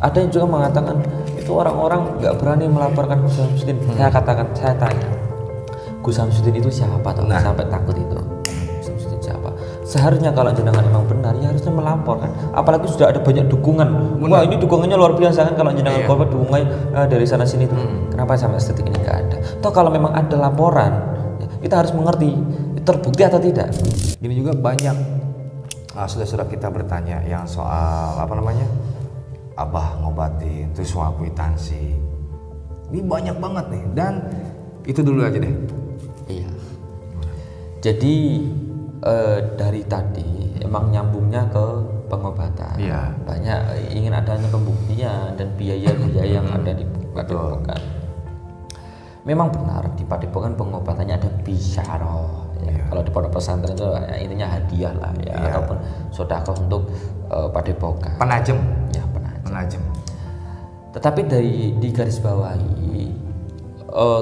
Ada yang juga mengatakan itu orang-orang nggak berani melaporkan Gus Samsudin. Saya katakan, saya tanya, Gus Samsudin itu siapa tuh? Sampai takut itu. Gus Samsudin siapa? Seharusnya kalau jenengan memang benar, ya harusnya melaporkan. Apalagi sudah ada banyak dukungan. Wah, ini dukungannya luar biasa kan kalau jenengan korban dukungannya dari sana sini tuh. Kenapa sampai detik ini nggak ada? Toh kalau memang ada laporan, ya, kita harus mengerti itu terbukti atau tidak. Gini juga banyak saudara-saudara kita bertanya yang soal apa namanya, Abah ngobatin, terus soal kwitansi. Ini banyak banget nih, dan itu dulu aja deh. Iya. Jadi dari tadi emang nyambungnya ke pengobatan. Iya. Banyak ingin adanya pembuktian dan biaya-biaya yang ada di Padepokan. Memang benar di Padepokan pengobatannya ada bisyarah. Ya. Kalau di pondok pesantren itu ya, intinya hadiah lah ya, ataupun sedekah untuk Padepokan. Penajem. Ya, penajem. Tetapi di garis bawahi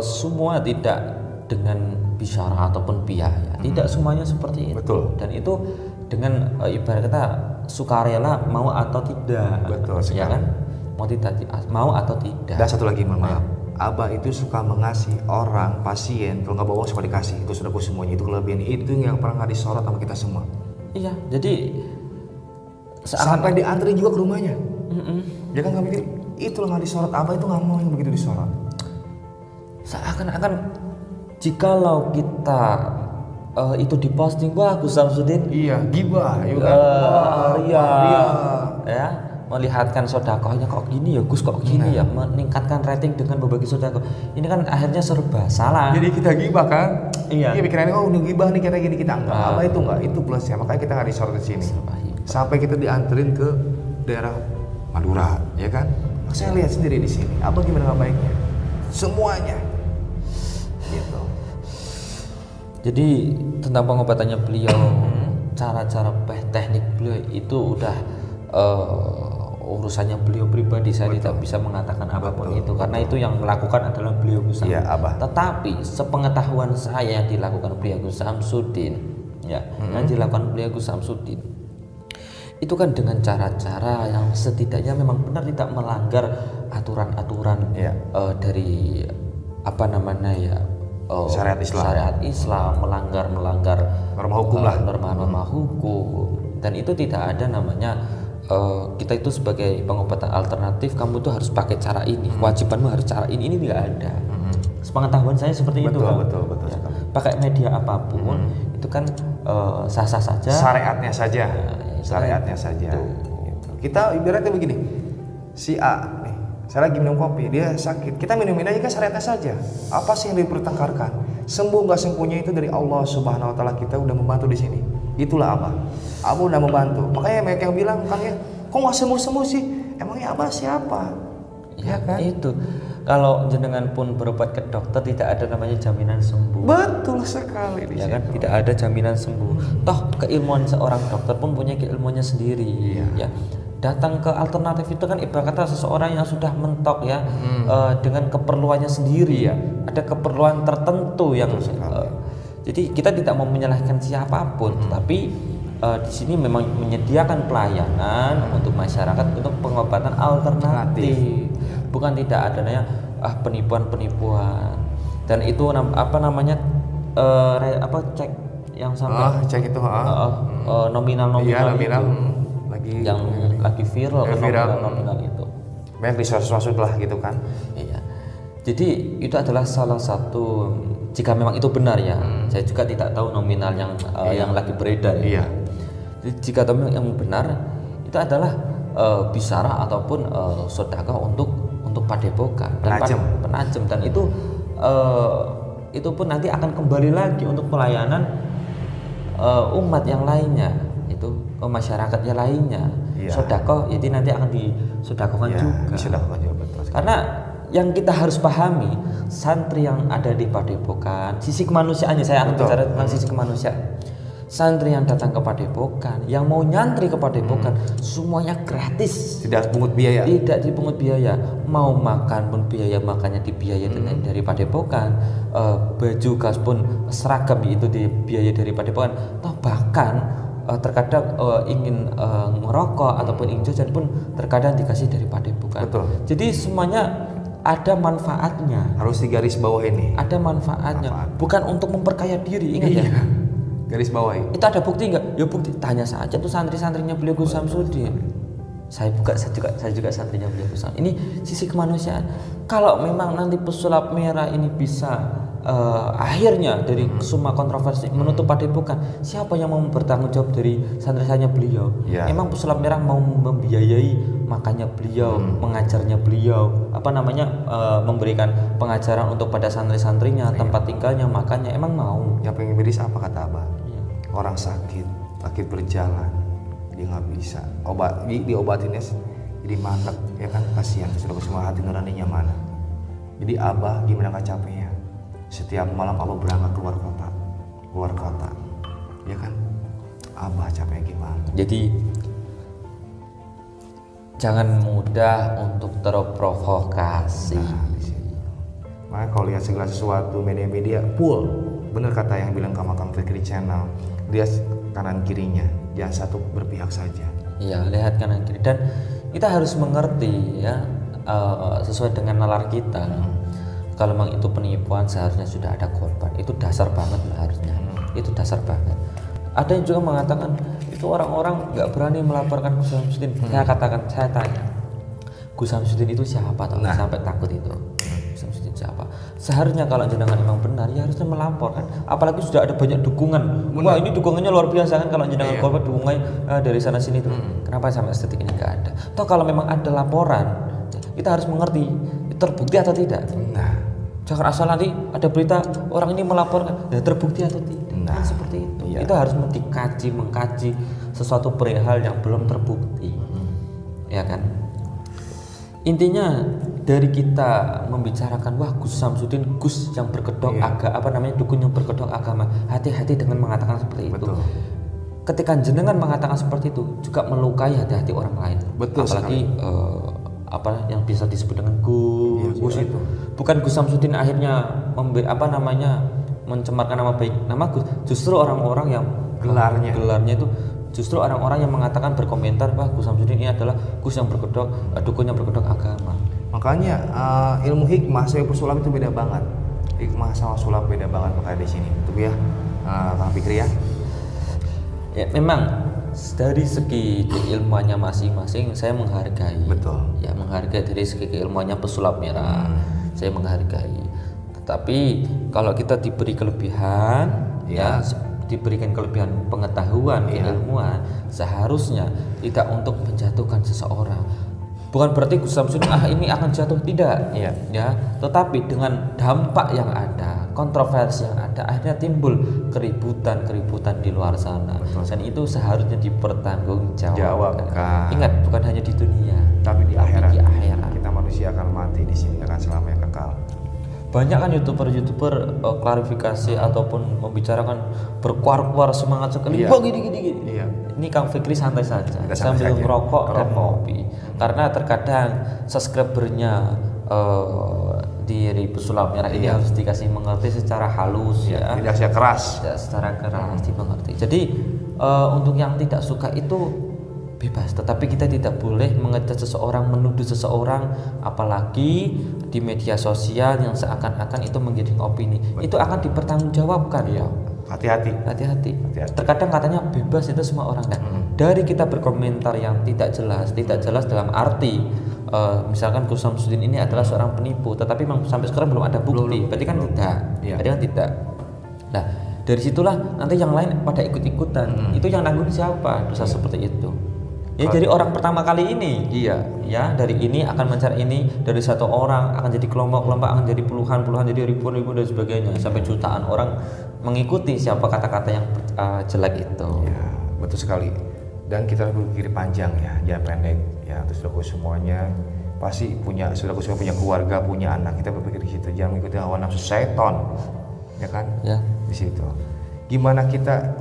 semua tidak dengan bisyarah ataupun biaya. Tidak semuanya seperti itu. Betul. Dan itu dengan ibarat kata sukarela mau atau tidak. Betul sekali. Ya kan? Mau atau tidak. Dan satu lagi, mohon maaf. Abah itu suka mengasih orang, pasien, kalau nggak bawa suka dikasih. Itu sudah semuanya, itu kelebihan. Itu yang pernah nggak disorot sama kita semua. Iya, jadi sampai diantri juga ke rumahnya. Dia kan nggak mikir, itu nggak disorot. Abah itu nggak mau yang begitu disorot. Seakan-akan jikalau kita itu diposting, wah Gus Samsudin, iya, gibah, ya, melihatkan sodakohnya kok gini ya Gus, kok gini ya, meningkatkan rating dengan berbagi sodakoh. Ini kan akhirnya serba salah. Jadi kita gibah kan? Iya. Iya, pikirannya udah gibah nih, kita gini, kita enggak. Apa itu enggak? Itu plusnya, makanya kita nggak disorot di sini. Sampai kita dianterin ke daerah Madura, ya kan? Saya lihat sendiri di sini. Apa gimana nggak baiknya? Semuanya. Gitu. Jadi tentang pengobatannya beliau, cara-cara teknik beliau itu udah urusannya beliau pribadi. Saya tidak bisa mengatakan apapun itu karena itu yang melakukan adalah beliau Gus Samsudin. Iya, Abah. Tetapi sepengetahuan saya yang dilakukan beliau Gus Samsudin, ya, yang dilakukan beliau Gus Samsudin itu kan dengan cara-cara yang setidaknya memang benar tidak melanggar aturan-aturan dari apa namanya ya, syariat Islam, melanggar norma hukum lah, norma hukum. Dan itu tidak ada namanya kita itu sebagai pengobatan alternatif kamu tuh harus pakai cara ini, kewajibanmu harus cara ini tidak ada. Sepengetahuan saya seperti itu. Betul ya. Pakai media apapun itu kan sah-sah saja. Syariatnya saja. Syariatnya saja. Gitu. Kita ibaratnya begini, si A nih, saya lagi minum kopi, dia sakit, kita minumin aja kan syariatnya saja. Apa sih yang dipertengkarkan? Sembuh nggak sembuhnya itu dari Allah Subhanahu Wa Taala, kita udah membantu di sini. Itulah Abah. Abah udah membantu. Makanya banyak yang bilang, Kang ya, kok nggak sembuh sih? Emangnya Abah siapa? Ya kan? Itu. Kalau jenengan pun berobat ke dokter tidak ada namanya jaminan sembuh. Betul sekali. Ya kan, tidak ada jaminan sembuh. Toh keilmuan seorang dokter pun punya keilmuannya sendiri. Ya. Datang ke alternatif itu kan ibarat kata seseorang yang sudah mentok ya, dengan keperluannya sendiri ya. Ada keperluan tertentu yang jadi kita tidak mau menyalahkan siapapun, tapi di sini memang menyediakan pelayanan untuk masyarakat untuk pengobatan alternatif. Bukan tidak adanya penipuan-penipuan. Dan itu apa namanya cek yang sampai cek itu nominal nominal lagi yang lagi viral nominal itu. Banyak disusut lah gitu kan. Iya. Jadi itu adalah salah satu, jika memang itu benar ya. Saya juga tidak tahu nominal yang lagi beredar. Iya. Jadi jika yang benar itu adalah bisyarah ataupun sedekah untuk Padepokan dan penajem, dan itu pun nanti akan kembali lagi untuk pelayanan umat yang lainnya, itu masyarakat yang lainnya. Sedekah jadi nanti akan disedekahkan juga. Betul. Karena yang kita harus pahami, santri yang ada di Padepokan, sisi kemanusiaannya, saya akan bicara tentang sisi kemanusiaan. Santri yang datang ke Padepokan, yang mau nyantri ke Padepokan, semuanya gratis. Tidak dipungut biaya. Tidak dipungut biaya. Mau makan pun biaya makannya dibiayai dari Padepokan. Baju gas pun seragam itu dibiayai dari Padepokan. Toh bahkan terkadang ingin ngerokok ataupun ingin jajan pun terkadang dikasih dari padepokan. Betul. Jadi semuanya ada manfaatnya. Harus digaris bawah ini. Ada manfaatnya, bukan untuk memperkaya diri, ingat ya. Garis bawahi. Itu ada bukti nggak? Ya bukti. Tanya saja tuh santri-santrinya beliau Gus Samsudin. Saya juga santrinya beliau Gus Samsudin. Ini sisi kemanusiaan. Kalau memang nanti pesulap merah ini bisa akhirnya dari semua kontroversi menutup padepokan, siapa yang mau bertanggung jawab dari santri-santrinya beliau? Ya. Emang pesulap merah mau membiayai makannya beliau, mengajarnya beliau, memberikan pengajaran untuk pada santri-santrinya, tempat tinggalnya, makannya, emang mau? Yang pengen medis apa kata Abah? Orang sakit berjalan, dia nggak bisa diobatinnya jadi mantap, ya kan, kasihan, sudah semua hati nuraninya mana. Jadi Abah gimana nggak capeknya? Setiap malam Abah berangkat keluar kota, ya kan? Abah capek gimana? Jadi jangan mudah untuk terprovokasi. Makanya kalau lihat segala sesuatu media-media full, bener kata yang bilang Kamakam Fikri Channel, dia kanan kirinya, jangan satu berpihak saja. Iya, lihat kanan kiri, dan kita harus mengerti ya, sesuai dengan nalar kita. Kalau memang itu penipuan, seharusnya sudah ada korban. Itu dasar banget lah harusnya. Itu dasar banget. Ada yang juga mengatakan itu orang-orang nggak berani melaporkan Gus Samsudin. Saya tanya, Gus Samsudin itu siapa? Sampai takut itu. Gus Samsudin siapa? Seharusnya kalau jenengan memang benar, ya harusnya melaporkan. Apalagi sudah ada banyak dukungan. Wah, ini dukungannya luar biasa kan, kalau jenengan korban dukungannya dari sana sini tuh. Kenapa sampai detik ini nggak ada? Toh kalau memang ada laporan, kita harus mengerti terbukti atau tidak. Jangan asal nanti ada berita orang ini melaporkan, ya terbukti atau tidak. Kan seperti itu. Itu harus mengkaji sesuatu perihal yang belum terbukti. Ya kan? Intinya dari kita membicarakan, wah Gus Samsudin, Gus yang berkedok dukun yang berkedok agama, hati-hati dengan mengatakan seperti itu. Ketika jenengan mengatakan seperti itu juga melukai hati-hati orang lain. Betul. Apalagi yang bisa disebut dengan Gus itu. Bukan Gus Samsudin akhirnya mencemarkan nama baik nama Gus, justru orang-orang yang gelarnya itu justru orang-orang yang mengatakan, berkomentar, wah Gus Samsudin ini adalah Gus yang berkedok, dukun yang berkedok agama. Makanya ilmu hikmah sama sulap itu beda banget. Hikmah sama sulap beda banget, makanya di sini. Itu ya, Kang Fikri ya. Ya memang dari segi keilmuannya masing-masing saya menghargai. Betul. Ya menghargai dari segi keilmuannya pesulap merah. Saya menghargai. Tetapi kalau kita diberi kelebihan, diberikan kelebihan pengetahuan, keilmuan, seharusnya tidak untuk menjatuhkan seseorang. Bukan berarti Gus Samsudin ini akan jatuh, tidak. Ya, tetapi dengan dampak yang ada, kontroversi yang ada, akhirnya timbul keributan di luar sana. Betul. Dan itu seharusnya dipertanggungjawabkan. Ingat, bukan hanya di dunia, tapi di akhirat. Kita manusia akan mati di sini, akan selamanya kekal. Banyak kan youtuber klarifikasi ataupun membicarakan berkuar-kuar semangat sekali. Wah gini. Ini Kang Fikri santai saja sambil ngerokok dan ngopi. Karena terkadang subscribernya dari pesulap merah ini harus dikasih mengerti secara halus tidak secara keras dimengerti. Jadi untuk yang tidak suka itu bebas, tetapi kita tidak boleh mengejek seseorang, menuduh seseorang, apalagi di media sosial yang seakan-akan itu menjadi opini. Betul. Itu akan dipertanggungjawabkan. Hati-hati. Terkadang katanya bebas itu semua orang. Nah, dari kita berkomentar yang tidak jelas dalam arti misalkan Gus Samsudin ini adalah seorang penipu, tetapi memang sampai sekarang belum ada bukti. Berarti kan tidak. Nah, dari situlah nanti yang lain pada ikut-ikutan. Itu yang nanggung siapa? Dosa seperti itu. Ya jadi orang pertama kali ini, ya dari ini akan mencari ini, dari satu orang akan jadi kelompok-kelompok, akan jadi puluhan, jadi ribuan dan sebagainya, sampai jutaan orang mengikuti siapa kata-kata yang jelek itu. Ya, betul sekali. Dan kita berpikir panjang ya, jangan pendek. Ya, terus semuanya pasti sudah punya keluarga, punya anak. Kita berpikir di situ, jangan mengikuti hawa nafsu setan, ya kan? Ya. Di situ. Gimana kita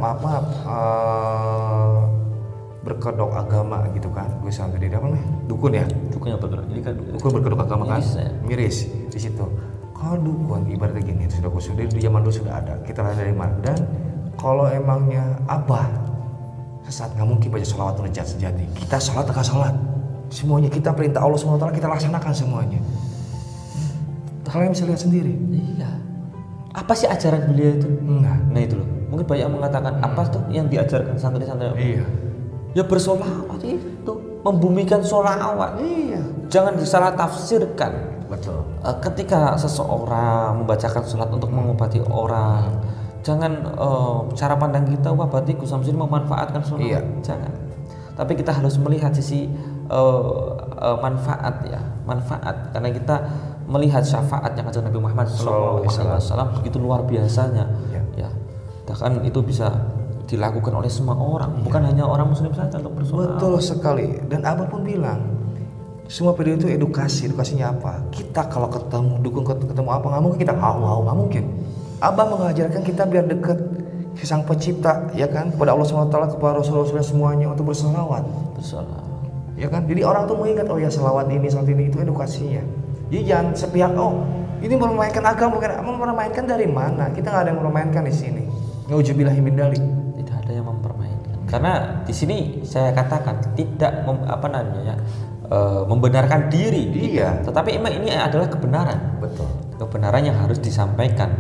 berkedok agama gitu kan, gue sampai di apa nih, dukun ya, dukun yang berkedok, ini kan dukun berkedok agama kan, miris di situ. Kalau dukun ibaratnya gini, sudah di zaman dulu sudah ada, kita lihat dari mana. Dan kalau emangnya Abah sesat, nggak mungkin baca sholawat najat sejati. Kita sholat akan sholat, semuanya kita perintah Allah SWT kita laksanakan semuanya. Kalian bisa lihat sendiri. Iya. Apa sih ajaran beliau itu? Nah itu loh. Mungkin banyak mengatakan apa tuh yang diajarkan santri-santri? Iya. Ya bersolawat itu, membumikan solawat. Iya. Jangan disalah tafsirkan. Betul. Ketika seseorang membacakan sholat untuk mengobati orang, jangan cara pandang kita wah berarti Gus Samsudin memanfaatkan sholat. Iya. Jangan. Tapi kita harus melihat sisi manfaat ya, manfaat karena kita melihat syafaatnya kanjeng Nabi Muhammad SAW begitu luar biasanya. Ya. Bahkan itu bisa dilakukan oleh semua orang, bukan hanya orang muslim saja untuk bersolawat. Betul sekali. Dan Abah pun bilang semua video itu edukasinya apa? Kita kalau ketemu apa nggak mungkin kita nggak mungkin. Abah mengajarkan kita biar dekat ke Sang Pencipta, ya kan, kepada Allah SWT, kepada Rasulullah semuanya untuk bersolawat. Ya kan, jadi orang tuh mengingat oh ya selawat ini itu edukasinya. Jadi jangan sepihak ini meremainkan agama, meremainkan dari mana? Kita nggak ada yang meremainkan di sini. Nauzubillahi min dzalik. Tidak ada yang mempermainkan. Karena di sini saya katakan tidak membenarkan diri. Iya. Tetapi emang ini adalah kebenaran. Betul. Kebenaran yang harus disampaikan.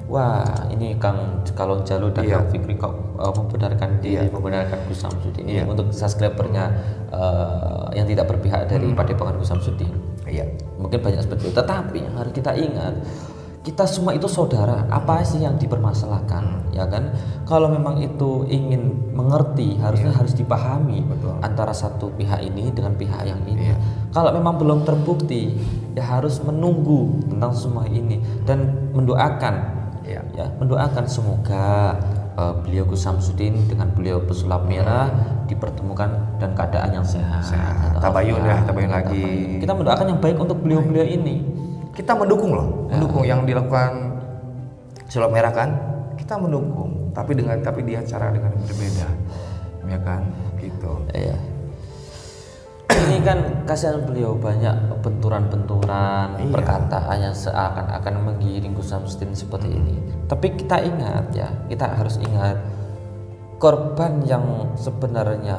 Wah, ini Kang Kalong Jalu dan Kang Fikri kok membenarkan diri, membenarkan Gus Samsudin. Ini untuk subscribernya yang tidak berpihak dari Padepokan Gus Samsudin. Iya. Mungkin banyak seperti itu. Tetapi yang harus kita ingat, kita semua itu saudara. Apa sih yang dipermasalahkan, ya kan? Kalau memang itu ingin mengerti, harusnya harus dipahami. Betul. Antara satu pihak ini dengan pihak yang ini. Kalau memang belum terbukti, ya harus menunggu tentang semua ini dan mendoakan. Ya, mendoakan semoga beliau Gus Samsudin dengan beliau pesulap merah dipertemukan dan keadaan yang sehat. Tabayun lagi. Kita mendoakan yang baik untuk beliau-beliau ini. Kita mendukung mendukung yang dilakukan sulap merah kan, kita mendukung, tapi dia cara dengan berbeda, ya kan, gitu. Iya. Ini kan kasihan beliau banyak benturan-benturan, perkataan yang seakan-akan menggiring Gus Samsudin seperti ini. Tapi kita ingat ya, kita harus ingat korban yang sebenarnya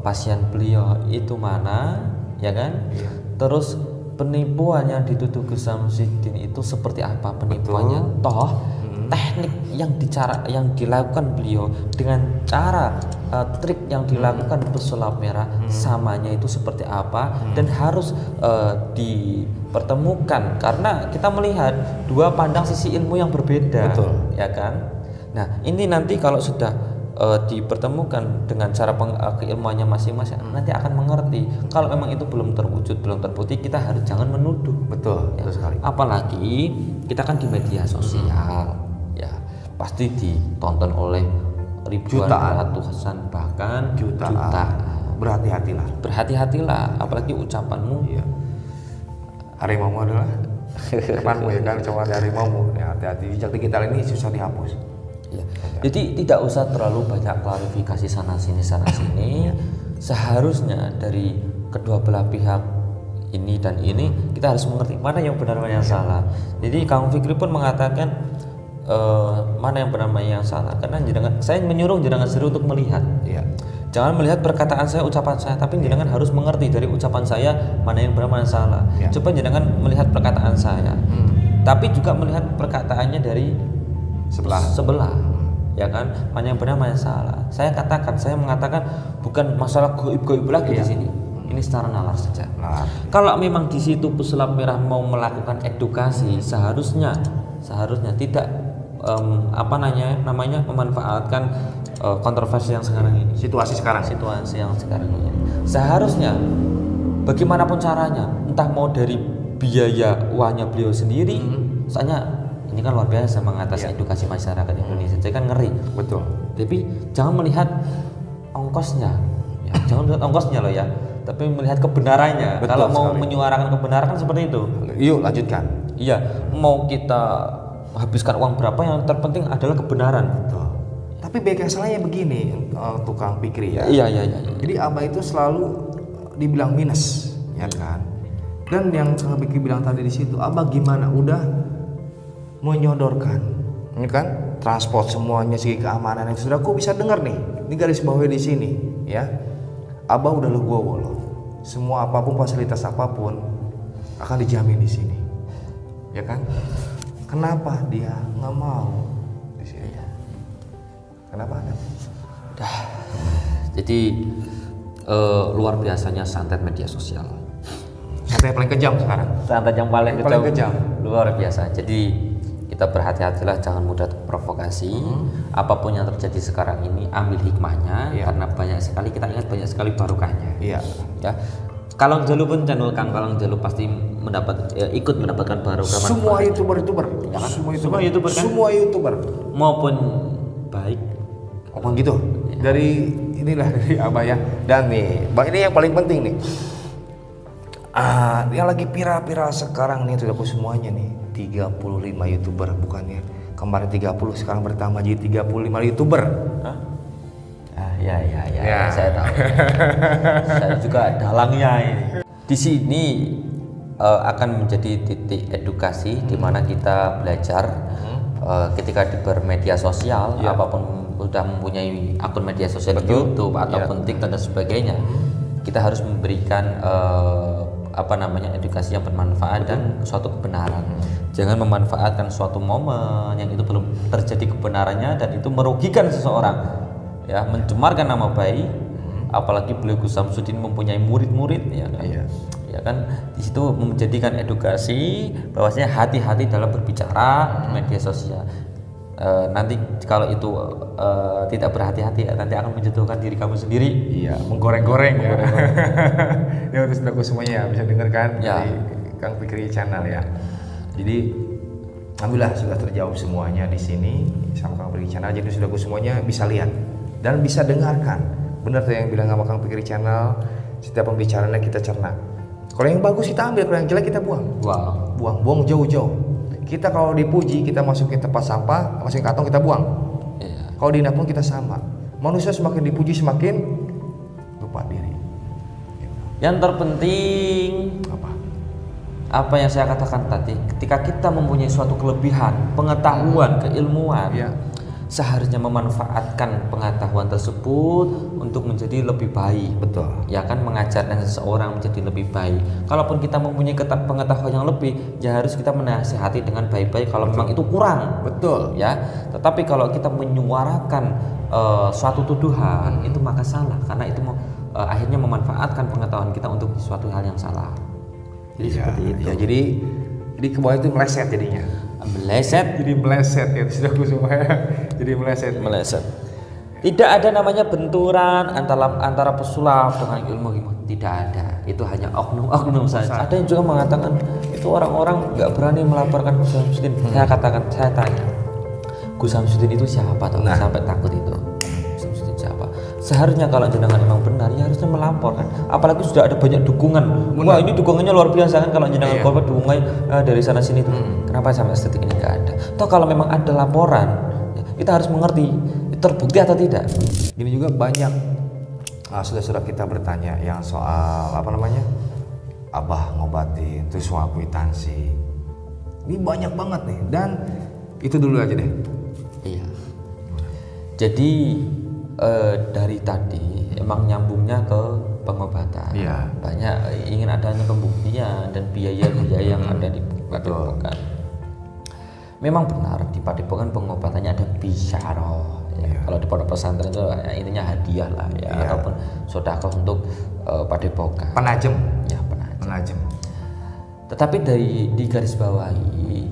pasien beliau itu mana, ya kan? Terus penipuan yang dituduh Gus Samsudin itu seperti apa penipuannya? Toh teknik yang dilakukan beliau dengan cara trik yang dilakukan pesulap merah samanya itu seperti apa dan harus dipertemukan karena kita melihat dua pandang sisi ilmu yang berbeda. Betul. Ya kan? Nah, ini nanti kalau sudah dipertemukan dengan cara keilmuannya masing-masing nanti akan mengerti. Kalau memang itu belum terwujud, belum terbukti, kita harus jangan menuduh. Betul, ya. Betul sekali. Apalagi kita kan di media sosial, ya pasti ditonton oleh ribuan, ratusan, bahkan jutaan. Berhati-hatilah, apalagi ucapanmu. Iya. Harimau adalah depanmu ya kan, cuma dari harimau. Ya, hati-hati. Jejak digital ini susah dihapus. Ya. Jadi tidak usah terlalu banyak klarifikasi sana sini. Seharusnya dari kedua belah pihak ini dan ini kita harus mengerti mana yang benar mana yang salah. Jadi Kang Fikri pun mengatakan mana yang benar mana yang salah. Karena saya menyuruh jenengan sendiri untuk melihat. Ya. Jangan melihat perkataan saya, ucapan saya, tapi jenengan harus mengerti dari ucapan saya mana yang benar mana yang salah. Coba jenengan melihat perkataan saya, tapi juga melihat perkataannya dari sebelah, ya kan, mana yang benar mana yang salah. Saya mengatakan bukan masalah goib lagi di sini. Ini secara nalar saja. Kalau memang di situ pesulap merah mau melakukan edukasi, seharusnya tidak memanfaatkan kontroversi yang sekarang ini. Situasi yang sekarang ini. Seharusnya bagaimanapun caranya, entah mau dari biaya uangnya beliau sendiri, soalnya ini kan luar biasa mengatasi edukasi masyarakat Indonesia. Saya kan ngeri. Betul. Tapi jangan melihat ongkosnya. Ya, jangan melihat ongkosnya loh ya. Tapi melihat kebenarannya. Betul. Kalau mau menyuarakan kebenaran kan seperti itu. Yuk lanjutkan. Iya, mau kita habiskan uang berapa yang terpenting adalah kebenaran. Betul. Tapi baik yang salahnya begini, tukang Fikri ya. Iya. Jadi Abah itu selalu dibilang minus, ya kan. Dan yang tukang Fikri bilang tadi di situ, Abah gimana? Udah menyodorkan, ini kan transport semuanya, segi keamanan yang sudah aku bisa dengar nih Ini garis bawahnya di sini, ya. Abah udah legowo loh. Semua apapun, fasilitas apapun akan dijamin di sini, ya kan? Kenapa dia nggak mau di sini? Kenapa Anda? Jadi luar biasanya santet media sosial. Santet paling kejam sekarang. Santet yang paling kejam. Luar biasa. Jadi kita berhati-hatilah, jangan mudah terprovokasi. Apapun yang terjadi sekarang ini ambil hikmahnya, karena banyak sekali, kita ingat banyak sekali barokahnya. Iya. Ya. Kalong Jalu pun channel Kang Kalong Jalu pasti ikut mendapatkan barokah. Semua YouTuber, ya kan? Semua YouTuber kan? Semua YouTuber maupun baik. Apa gitu? Ya. Dari Abah ya. Dan nih, Bang, ini yang paling penting nih. Yang lagi viral sekarang nih saudaraku semuanya nih, 35 YouTuber, bukannya kemarin 30, sekarang bertambah jadi 35 YouTuber. Hah? Ya, saya tahu. Saya juga dalangnya ini. Di sini akan menjadi titik edukasi di mana kita belajar ketika di bermedia sosial, apapun sudah mempunyai akun media sosial di YouTube ataupun TikTok dan sebagainya, kita harus memberikan edukasi yang bermanfaat dan suatu kebenaran. Jangan memanfaatkan suatu momen yang itu belum terjadi kebenarannya dan itu merugikan seseorang, ya, mencemarkan nama baik. Apalagi beliau Gus Samsudin mempunyai murid-murid, ya kan? Ya kan, di situ menjadikan edukasi bahwasanya hati-hati dalam berbicara di media sosial. Nanti kalau itu tidak berhati-hati, nanti akan menjatuhkan diri kamu sendiri. Iya, menggoreng-goreng ya. Ini harus aku semuanya bisa dengarkan dari Kang Fikri Channel ya. Jadi alhamdulillah sudah terjawab semuanya di sini sama Kang Fikri Channel. Jadi sudah aku semuanya bisa lihat dan bisa dengarkan. Benar tuh yang bilang sama Kang Fikri Channel, setiap pembicaraannya kita cerna. Kalau yang bagus kita ambil, kalau yang jelek kita buang. Buang jauh-jauh. Kita kalau dipuji kita masukin tempat sampah, masukin kantong kita buang. Kalau dihina pun kita sama. Manusia semakin dipuji semakin lupa diri. Yang terpenting apa yang saya katakan tadi, ketika kita mempunyai suatu kelebihan, pengetahuan, keilmuan, seharusnya memanfaatkan pengetahuan tersebut untuk menjadi lebih baik. Betul. Ya kan, mengajarkan seseorang menjadi lebih baik. Kalaupun kita mempunyai pengetahuan yang lebih, ya harus kita menasihati dengan baik-baik kalau memang itu kurang. Betul. Ya. Tetapi kalau kita menyuarakan suatu tuduhan, itu maka salah, karena itu akhirnya memanfaatkan pengetahuan kita untuk suatu hal yang salah. Jadi seperti itu. Ya, jadi ke bawah itu meleset jadinya. Jadi meleset ya, sudah semua ya. Jadi meleset. Tidak ada namanya benturan antara pesulap dengan ilmu. Tidak ada. Itu hanya oknum saja. Ada yang juga mengatakan itu orang-orang nggak berani melaporkan Gus Samsudin. Saya tanya, Gus Samsudin itu siapa tuh? Sampai takut itu. Gus Samsudin siapa? Seharusnya kalau jenengan memang benar, ya harusnya melaporkan. Apalagi sudah ada banyak dukungan. Wah, ini dukungannya luar biasa kan, kalau jenengan korban dukungannya dari sana sini tuh. Kenapa sampai detik ini nggak ada? Toh kalau memang ada laporan, kita harus mengerti terbukti atau tidak. Ini juga banyak sudah kita bertanya yang soal Abah ngobatin terus soal kwitansi. Ini banyak banget nih, dan itu dulu aja deh. Iya. Jadi dari tadi emang nyambungnya ke pengobatan. Banyak ingin adanya pembuktian dan biaya-biaya yang ada di Padepokan. Memang benar di Padepokan pengobatannya ada bisyarah. Kalau di pondok pesantren itu intinya hadiah lah ataupun sedekah untuk Padepokan. Penajem. Tetapi di garis bawahi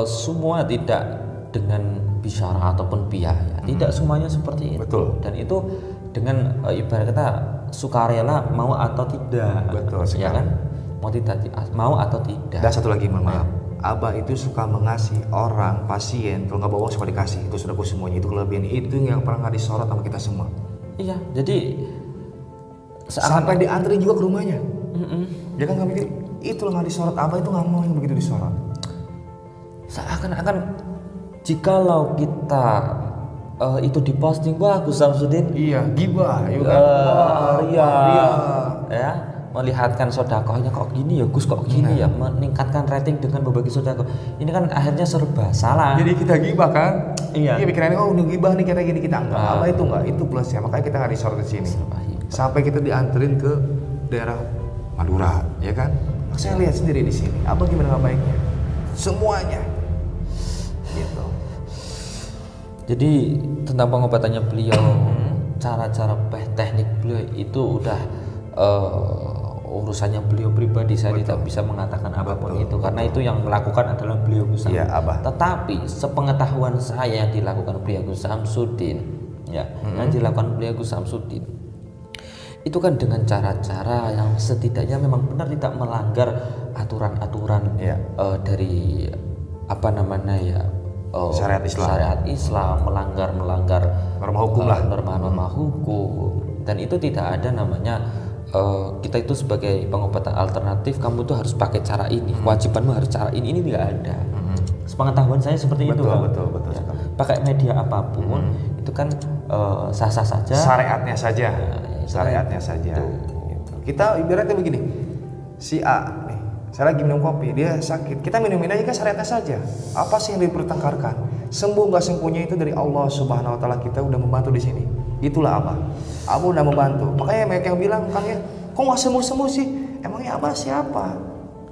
semua tidak dengan bisyarah ataupun biaya. Tidak semuanya seperti itu. Betul. Dan itu dengan ibarat kata sukarela mau atau tidak. Betul sekali. Ya kan? Mau atau tidak. Dan satu lagi, mohon maaf. Abah itu suka mengasih orang, pasien, kalau nggak bawa suka dikasih. Itu sudah semuanya, itu kelebihan itu yang pernah nggak disorot sama kita semua. Iya, jadi sampai diantri juga ke rumahnya. Dia kan nggak mikir, itu nggak disorot. Abah itu nggak mau yang begitu disorot. Seakan-akan jikalau kita itu diposting, wah Gus Samsudin, gibah, ya, melihatkan sodakohnya kok gini ya Gus, kok gini ya, meningkatkan rating dengan berbagi sodakoh. Ini kan akhirnya serba salah. Jadi kita gibah kan? Iya. Pikirannya oh gibah nih kayak gini, kita enggak. Abah itu enggak, itu plusnya. Makanya kita nggak disorot di sini. Sampai kita dianterin ke daerah Madura, ya kan? Saya lihat sendiri di sini. Abah gimana nggak baiknya? Semuanya. Gitu. Jadi tentang pengobatannya beliau, cara-cara teknik beliau itu udah urusannya beliau pribadi. Saya tidak bisa mengatakan apapun itu karena itu yang melakukan adalah beliau Gus Samsudin. Iya, Abah. Tetapi sepengetahuan saya yang dilakukan beliau Gus Samsudin, ya, yang dilakukan beliau Gus Samsudin itu kan dengan cara-cara yang setidaknya memang benar tidak melanggar aturan-aturan dari apa namanya ya, syariat Islam, melanggar norma hukum lah, norma hukum. Dan itu tidak ada namanya kita itu sebagai pengobatan alternatif kamu tuh harus pakai cara ini, kewajibanmu harus cara ini tidak ada. Sepengetahuan saya seperti itu kan. Betul Ya, pakai media apapun itu kan sah-sah saja, syariatnya saja, syariatnya saja gitu. Kita ibaratnya begini, si A nih, saya lagi minum kopi, dia sakit, kita minumin aja kan syariatnya saja. Apa sih yang dipertengkarkan? Sembuh nggak sembuhnya itu dari Allah Subhanahu Wa Taala. Kita udah membantu di sini. Itulah Abah udah membantu. Makanya banyak yang bilang kan ya, kok nggak sembuh sih? Emangnya Abah siapa?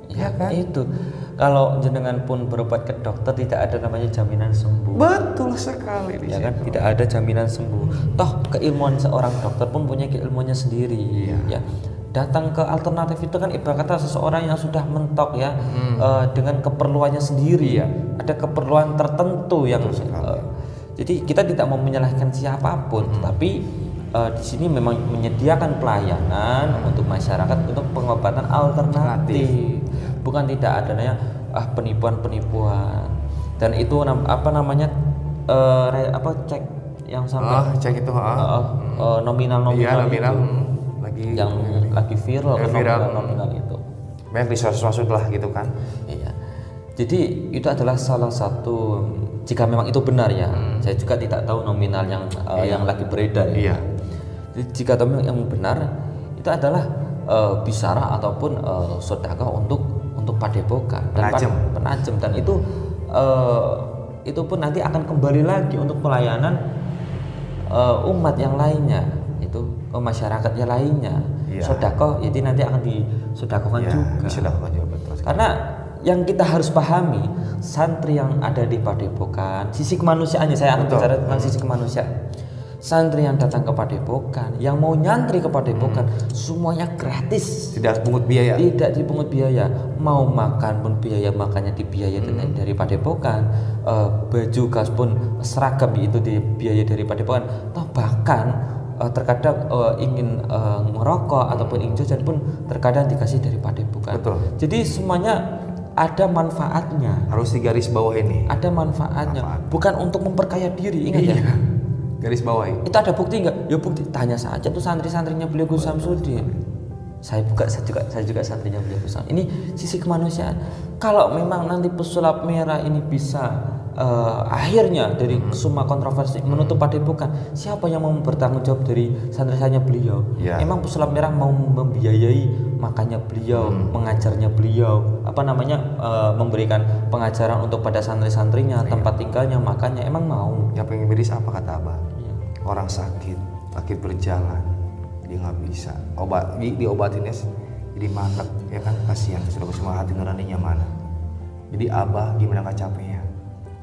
Ya kan? Itu kalau jenengan pun berobat ke dokter tidak ada namanya jaminan sembuh. Betul sekali. Ya kan, tidak ada jaminan sembuh. Toh keilmuan seorang dokter pun punya keilmuannya sendiri. Ya, datang ke alternatif itu kan ibarat kata seseorang yang sudah mentok ya, dengan keperluannya sendiri ya. Ada keperluan tertentu yang jadi kita tidak mau menyalahkan siapapun, tapi di sini memang menyediakan pelayanan untuk masyarakat untuk pengobatan alternatif. Bukan tidak adanya penipuan-penipuan. Dan itu apa namanya cek yang sampai cek itu nominal lagi yang lagi viral nominal itu. Banyak disusut lah gitu kan. Iya. Jadi itu adalah salah satu, jika memang itu benar ya. Saya juga tidak tahu nominal yang lagi beredar. Iya. Jadi jika yang benar itu adalah bisyarah ataupun sedekah untuk padepokan dan penajem, dan itu pun nanti akan kembali lagi untuk pelayanan umat yang lainnya, itu masyarakat yang lainnya. Sedekah jadi nanti akan disedekahkan juga. Betul. Karena yang kita harus pahami, santri yang ada di padepokan, sisi kemanusiaannya, saya akan bicara tentang sisi kemanusiaan. Santri yang datang ke padepokan, yang mau nyantri ke padepokan, semuanya gratis. Tidak dipungut biaya. Tidak dipungut biaya. Mau makan pun biaya makannya dibiayai dari padepokan. Baju gas pun seragam itu dibiayai dari padepokan. Toh bahkan terkadang ingin merokok ataupun ingin jajan pun terkadang dikasih dari padepokan. Betul. Jadi semuanya ada manfaatnya. Harus digaris bawah ini. Ada manfaatnya. Bukan untuk memperkaya diri, ingat ya. Garis bawahi. Itu ada bukti nggak? Ya bukti. Tanya saja tuh santri-santrinya beliau Gus Samsudin. Saya juga santrinya beliau Gus Samsudin. Ini sisi kemanusiaan. Kalau memang nanti pesulap merah ini bisa akhirnya dari semua kontroversi menutup padepokan, siapa yang mau bertanggung jawab dari santri-santrinya beliau? Emang pesulap merah mau membiayai makannya beliau, mengajarnya beliau, memberikan pengajaran untuk pada santri-santrinya, tempat tinggalnya, makannya, emang mau? Yang pengen medis apa kata Abah? Orang sakit berjalan, dia nggak bisa diobatinnya jadi mandek, ya kan, kasihan, sudah semua hati nuraninya mana. Jadi Abah gimana nggak capeknya?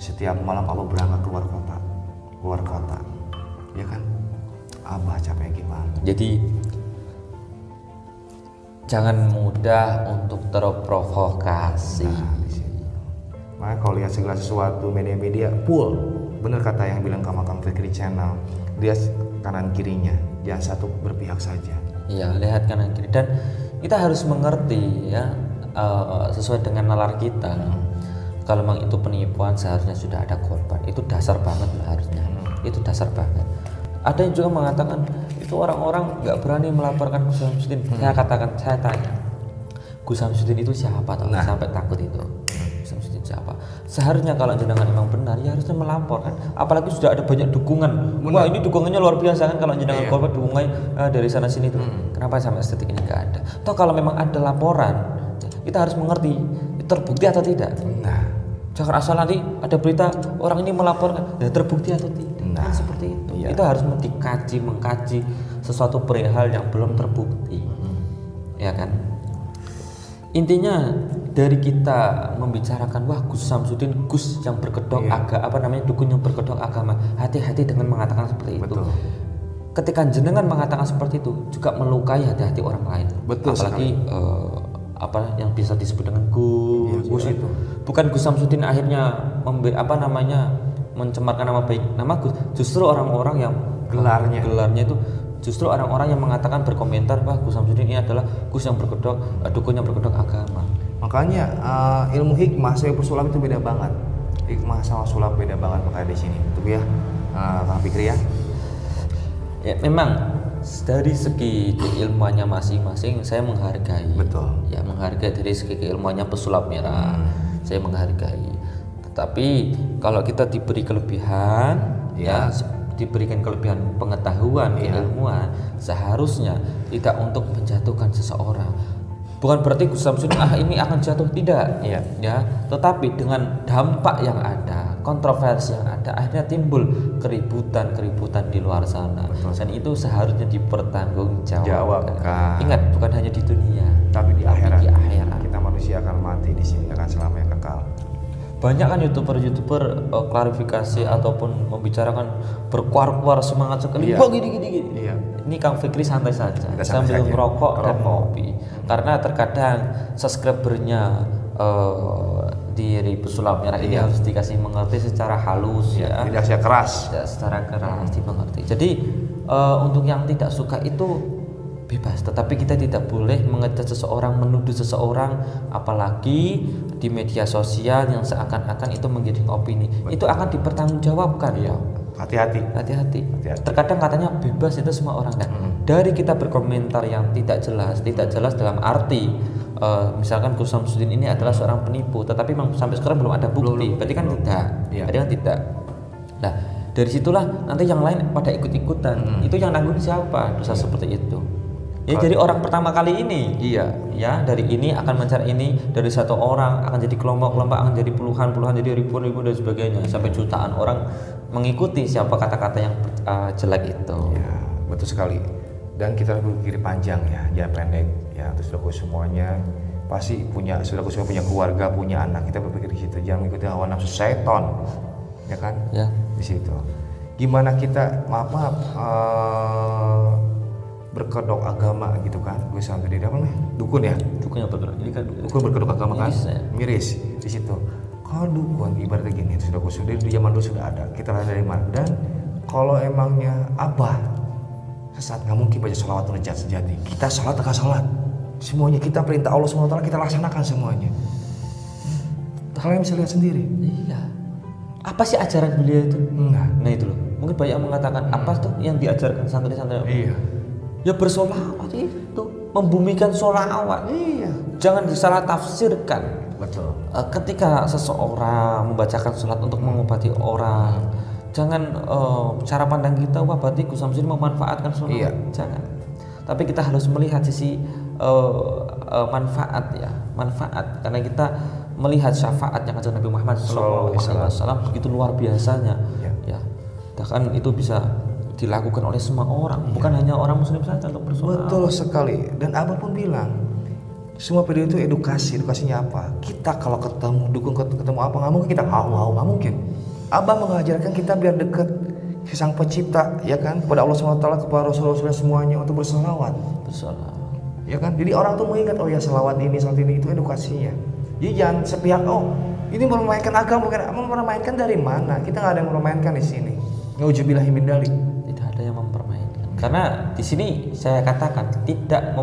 Setiap malam Abah berangkat keluar kota, ya kan? Abah capek gimana? Jadi jangan mudah untuk terprovokasi. Makanya kalau lihat segala sesuatu media-media full, bener kata yang bilang Kamakam Fikri Channel, dia kanan kirinya, jangan satu berpihak saja. Iya, lihat kanan kiri, dan kita harus mengerti ya, sesuai dengan nalar kita. Kalau memang itu penipuan seharusnya sudah ada korban. Itu dasar banget harusnya. Itu dasar banget. Ada yang juga mengatakan itu orang-orang nggak berani melaporkan Gus Samsudin. Saya tanya, Gus Samsudin itu siapa? Sampai takut itu. Gus Samsudin siapa? seharusnya kalau jenengan memang benar ya harusnya melaporkan, apalagi sudah ada banyak dukungan. Wah ini dukungannya luar biasa kan kalau jenengan korban dukungan dari sana sini tuh. Kenapa sampai detik ini nggak ada? Toh kalau memang ada laporan kita harus mengerti terbukti atau tidak. Nah, jangan asal nanti ada berita orang ini melaporkan ya terbukti atau tidak. Kan seperti itu. Itu harus mengkaji sesuatu perihal yang belum terbukti. Ya kan? Intinya dari kita membicarakan wah Gus Samsudin Gus yang berkedok dukun yang berkedok agama, hati-hati dengan mengatakan seperti itu. Betul. Ketika jenengan mengatakan seperti itu juga melukai hati-hati orang lain. Betul. Apalagi yang bisa disebut dengan Gus itu. Bukan Gus Samsudin akhirnya mencemarkan nama baik nama Gus, justru orang-orang yang gelarnya itu justru orang-orang yang mengatakan berkomentar bahwa Gus Samsudin ini adalah Gus yang berkedok dukun yang berkedok agama. Makanya ilmu hikmah sama sulap itu beda banget. Hikmah sama sulap beda banget makanya di sini. Itu ya, Kang Fikri ya. Ya memang dari segi keilmuannya masing-masing saya menghargai. Betul. Ya menghargai dari segi keilmuannya pesulap merah. Saya menghargai. Tetapi kalau kita diberi kelebihan diberikan kelebihan pengetahuan, keilmuan, seharusnya tidak untuk menjatuhkan seseorang. Bukan berarti Gus Samsudin ini akan jatuh, tidak, ya. Tetapi dengan dampak yang ada, kontroversi yang ada, akhirnya timbul keributan di luar sana. Betul. Dan itu seharusnya dipertanggungjawabkan. Ingat, bukan hanya di dunia, tapi di akhirat. Kita manusia akan mati di sini akan selamanya kekal. Banyak kan youtuber klarifikasi ataupun membicarakan berkuar-kuar semangat sekali. Wah gini. Ini Kang Fikri santai saja sambil merokok dan ngopi. Karena terkadang subscribernya di pesulap merah ini harus dikasih mengerti secara halus tidak secara keras. Secara keras dimengerti. Jadi untuk yang tidak suka itu bebas, tetapi kita tidak boleh mengejek seseorang, menuduh seseorang, apalagi di media sosial yang seakan-akan itu menjadi opini. Itu akan dipertanggungjawabkan. Hati-hati. Terkadang katanya bebas itu semua orang. Nah, dari kita berkomentar yang tidak jelas dalam arti misalkan Gus Samsudin ini adalah seorang penipu, tetapi memang sampai sekarang belum ada bukti. Berarti kan tidak. Nah, dari situlah nanti yang lain pada ikut-ikutan. Itu yang nanggung siapa? Dosa seperti itu. Ya jadi orang pertama kali ini, dari ini akan mencari ini, dari satu orang akan jadi kelompok-kelompok, akan jadi puluhan, jadi ribuan dan sebagainya, sampai jutaan orang mengikuti siapa kata-kata yang jelek itu. Ya, betul sekali. Dan kita berpikir panjang jangan pendek. Terus sudah semuanya pasti sudah punya keluarga, punya anak. Kita berpikir di situ, jangan mengikuti hawa nafsu setan, ya kan? Ya. Di situ. Gimana kita berkedok agama gitu kan, gue sampai di apa nih dukun dukunnya berkedok ini kan dukun berkedok agama kan miris di situ. Kalau dukun ibaratnya gini, itu sudah di zaman dulu sudah ada, kita lihat dari mana. Dan kalau emangnya sesat, nggak mungkin baca sholawat najat sejati. Kita sholat semuanya kita perintah Allah SWT kita laksanakan semuanya. Kalian bisa lihat sendiri. Iya. Apa sih ajaran beliau itu? Nah itu loh. Mungkin banyak yang mengatakan apa tuh yang diajarkan santri-santri. Iya. Ya bersolawat itu, membumikan solawat. Iya. Jangan disalah tafsirkan. Betul. Ketika seseorang membacakan sholat untuk mengobati orang, jangan cara pandang kita wah berarti Gus Samsudin memanfaatkan sholat. Jangan. Tapi kita harus melihat sisi manfaat karena kita melihat syafaat yang ajar Nabi Muhammad SAW begitu luar biasanya. Bahkan itu bisa dilakukan oleh semua orang, bukan hanya orang muslim saja untuk bersolawat. Betul sekali. Dan Abah pun bilang semua video itu edukasinya apa? Kita kalau ketemu dukun ketemu apa nggak mungkin kita nggak mungkin. Abah mengajarkan kita biar dekat ke Sang Pencipta, ya kan, kepada Allah SWT, kepada Rasul-Rasul semuanya untuk bersolawat. Ya kan, jadi orang tuh mengingat selawat ini itu edukasinya. Jadi jangan sepihak ini mempermainkan agama, mempermainkan dari mana? Kita nggak ada yang mempermainkan di sini. Nauzubillahi min dzalik. Tidak ada yang mempermainkan. Karena di sini saya katakan tidak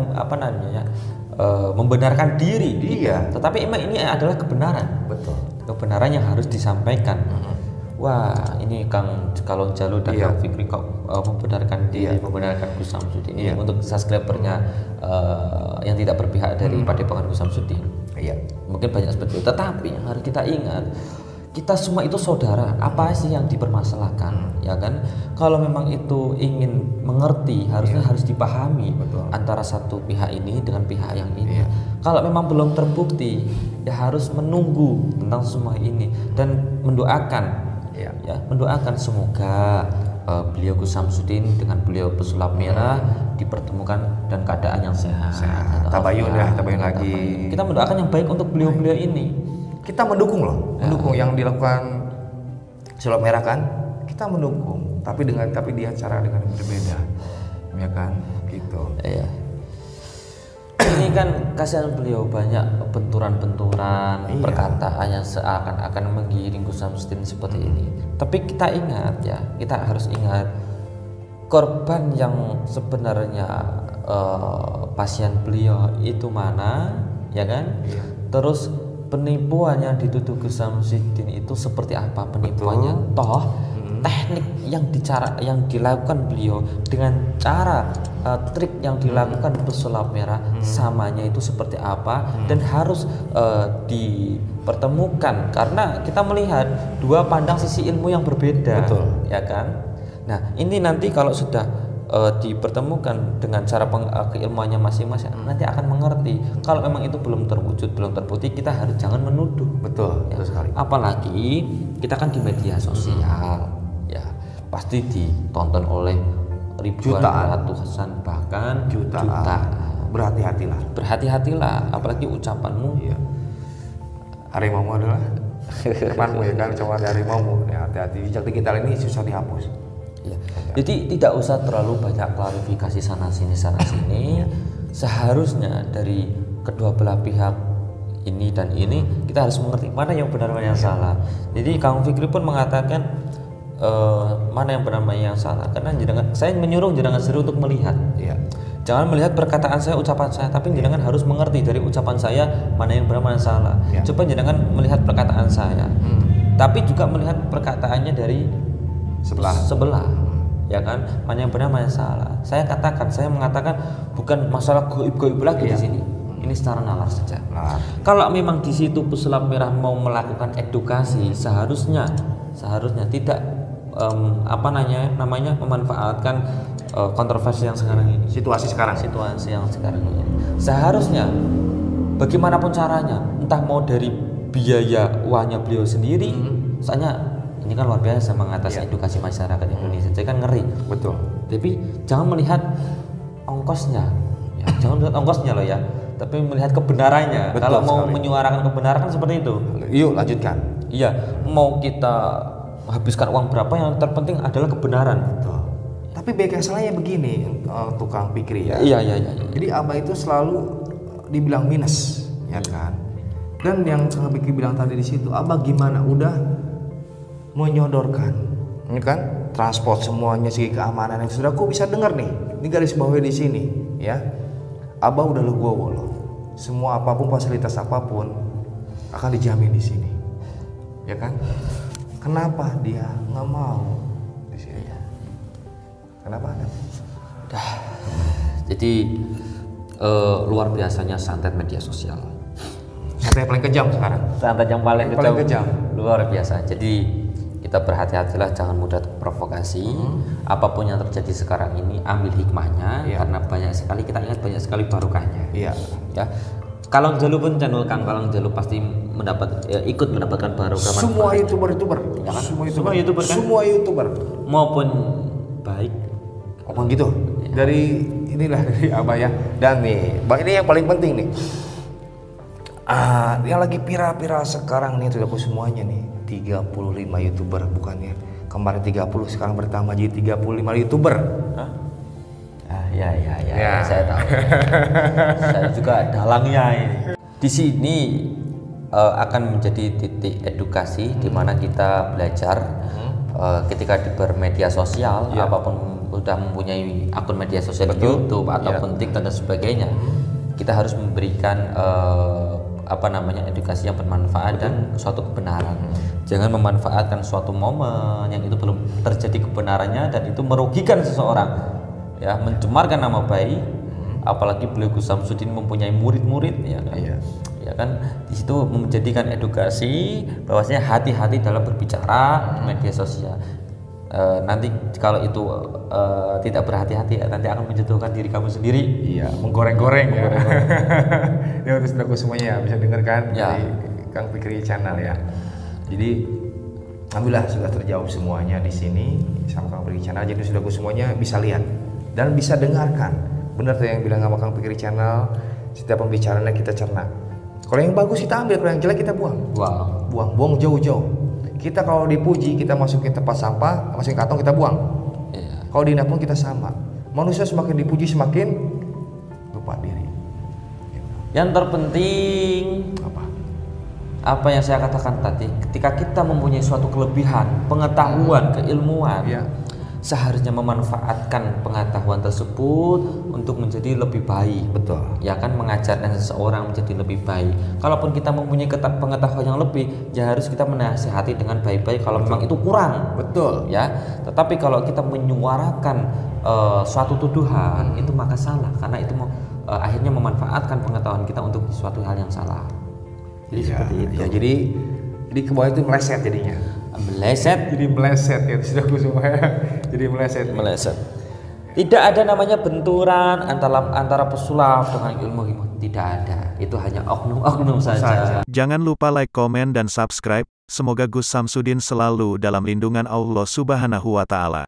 membenarkan diri. Iya. Tetapi emang ini adalah kebenaran. Betul. Kebenaran yang harus disampaikan. Wah, ini Kang kalau Jalu dan Kang Fikri kok membenarkan diri, membenarkan Gus Samsudin ini untuk subscribernya yang tidak berpihak dari Padepokan Gus Samsudin. Iya. Mungkin banyak seperti itu. Tetapi yang harus kita ingat, kita semua itu saudara. Apa sih yang dipermasalahkan, ya kan? Kalau memang itu ingin mengerti, harusnya harus dipahami. Betul. Antara satu pihak ini dengan pihak yang ini. Kalau memang belum terbukti, ya harus menunggu tentang semua ini dan mendoakan, ya mendoakan semoga beliau Gus Samsudin dengan beliau pesulap merah dipertemukan dan keadaan yang sehat. Tabayun lagi. Kita mendoakan yang baik untuk beliau-beliau ini. Kita mendukung loh, mendukung yang dilakukan sulap merah kan, kita mendukung, tapi dia cara dengan berbeda, ya kan, gitu. Iya. Ini kan kasihan beliau banyak benturan-benturan, perkataan yang seakan-akan menggiring Gus Samsudin seperti ini. Tapi kita ingat ya, kita harus ingat korban yang sebenarnya pasien beliau itu mana, ya kan? Terus penipuan yang dituduh Gus Samsudin itu seperti apa penipuannya? Toh teknik yang dilakukan beliau dengan cara trik yang dilakukan pesulap merah samanya itu seperti apa dan harus dipertemukan karena kita melihat dua pandang sisi ilmu yang berbeda. Betul. Ya kan? Nah, ini nanti kalau sudah dipertemukan dengan cara keilmuannya masing-masing nanti akan mengerti. Kalau memang itu belum terwujud, belum terbukti, kita harus jangan menuduh. Betul, ya. betul sekali. Apalagi kita kan di media sosial, ya pasti ditonton oleh ribuan, ratusan, bahkan jutaan. Berhati-hatilah, apalagi ucapanmu. Iya. Harimaumu adalah temanmu ya kan, cuma harimaumu. Ya, hati-hati. Jejak digital ini susah dihapus. Ya. Jadi tidak usah terlalu banyak klarifikasi sana sini. Seharusnya dari kedua belah pihak ini dan ini kita harus mengerti mana yang benar mana yang salah. Jadi Kang Fikri pun mengatakan mana yang benar mana yang salah. Karena saya menyuruh jenengan sendiri untuk melihat. Ya. Jangan melihat perkataan saya, ucapan saya, tapi jenengan harus mengerti dari ucapan saya mana yang benar mana yang salah. Ya. Coba jenengan melihat perkataan saya, tapi juga melihat perkataannya dari sebelah, ya kan, mana yang benar mana yang salah. Saya mengatakan bukan masalah goib lagi di sini. Ini secara nalar saja. Kalau memang di situ pesulap merah mau melakukan edukasi, seharusnya tidak memanfaatkan kontroversi yang sekarang ini. Situasi yang sekarang ini. Seharusnya bagaimanapun caranya, entah mau dari biaya uangnya beliau sendiri, soalnya ini kan luar biasa mengatasi edukasi masyarakat Indonesia. Saya kan ngeri. Betul. Tapi jangan melihat ongkosnya. Ya, jangan melihat ongkosnya loh ya. Tapi melihat kebenarannya. Betul. Kalau mau sekali. menyuarakan kebenaran kan seperti itu. Yuk lanjutkan. Iya, mau kita habiskan uang berapa yang terpenting adalah kebenaran. Betul. Tapi baik salahnya begini, tukang Fikri ya. Iya. Jadi Abah itu selalu dibilang minus, ya kan. Dan yang Kang Fikri bilang tadi di situ, Abah gimana? Udah menyodorkan, ini kan transport semuanya, segi keamanan yang sudah aku bisa dengar nih, ini garis bawahnya di sini, ya. Abah udah legowo loh, semua apapun fasilitas apapun akan dijamin di sini, ya kan? Kenapa dia nggak mau di sini? Kenapa ada? Jadi luar biasanya santet media sosial. Santet paling kejam sekarang. Santet yang paling kejam. Luar biasa. Jadi kita berhati-hatilah, jangan mudah terprovokasi. Apapun yang terjadi sekarang ini ambil hikmahnya, karena banyak sekali, kita ingat banyak sekali barokahnya. Iya. Ya. Kalau Jalu pun channel Kang Kalang Jalu pasti ikut mendapatkan barokah. Semua YouTuber, ya kan? Semua YouTuber maupun baik. Apa gitu? Dari Abah ya. Dan nih, Bang, ini yang paling penting nih. Yang lagi viral sekarang nih aku semuanya nih, 35 YouTuber, bukannya kemarin 30 sekarang bertambah jadi 35 YouTuber. Hah? Ya, saya tahu. Saya juga dalangnya ini. Di sini akan menjadi titik edukasi di mana kita belajar ketika di bermedia sosial, apapun sudah mempunyai akun media sosial di YouTube ataupun TikTok dan sebagainya, kita harus memberikan edukasi yang bermanfaat dan suatu kebenaran. Jangan memanfaatkan suatu momen yang itu belum terjadi kebenarannya dan itu merugikan seseorang, ya, mencemarkan nama baik. Apalagi beliau Gus Samsudin mempunyai murid-murid, ya kan? Ya kan, di situ menjadikan edukasi bahwasanya hati-hati dalam berbicara di media sosial. Nanti kalau itu tidak berhati-hati nanti akan menjatuhkan diri kamu sendiri. Iya, menggoreng-goreng ya. Ya untuk saudaraku semuanya bisa dengarkan Ya. dari Kang Fikri Channel ya. Jadi alhamdulillah sudah terjawab semuanya di sini sama Kang Fikri Channel. Jadi saudaraku semuanya bisa lihat dan bisa dengarkan. Benar tuh yang bilang sama Kang Fikri Channel, setiap pembicaraannya kita cerna. Kalau yang bagus kita ambil, kalau yang jelek kita buang. Wow. Buang jauh-jauh. Kita kalau dipuji kita masukin tempat sampah, masukin kantong kita buang. Iya. Kalau dihina pun kita sama. Manusia semakin dipuji semakin lupa diri. Yang terpenting apa yang saya katakan tadi, ketika kita mempunyai suatu kelebihan, pengetahuan, keilmuan, Ya. seharusnya memanfaatkan pengetahuan tersebut untuk menjadi lebih baik. Betul. Ya kan, mengajarkan seseorang menjadi lebih baik. Kalaupun kita mempunyai pengetahuan yang lebih, ya harus kita menasihati dengan baik-baik kalau memang itu kurang. Betul. Ya, tetapi kalau kita menyuarakan suatu tuduhan itu maka salah, karena itu akhirnya memanfaatkan pengetahuan kita untuk suatu hal yang salah. Jadi seperti itu. Ya, jadi ke bawah itu meleset jadinya. Meleset, Jadi meleset ya saudaraku semua. Jadi meleset. meleset. Tidak ada namanya benturan antara pesulap dengan ilmu. Tidak ada. Itu hanya oknum-oknum saja. Jangan lupa like, komen, dan subscribe. Semoga Gus Samsudin selalu dalam lindungan Allah Subhanahu wa Ta'ala.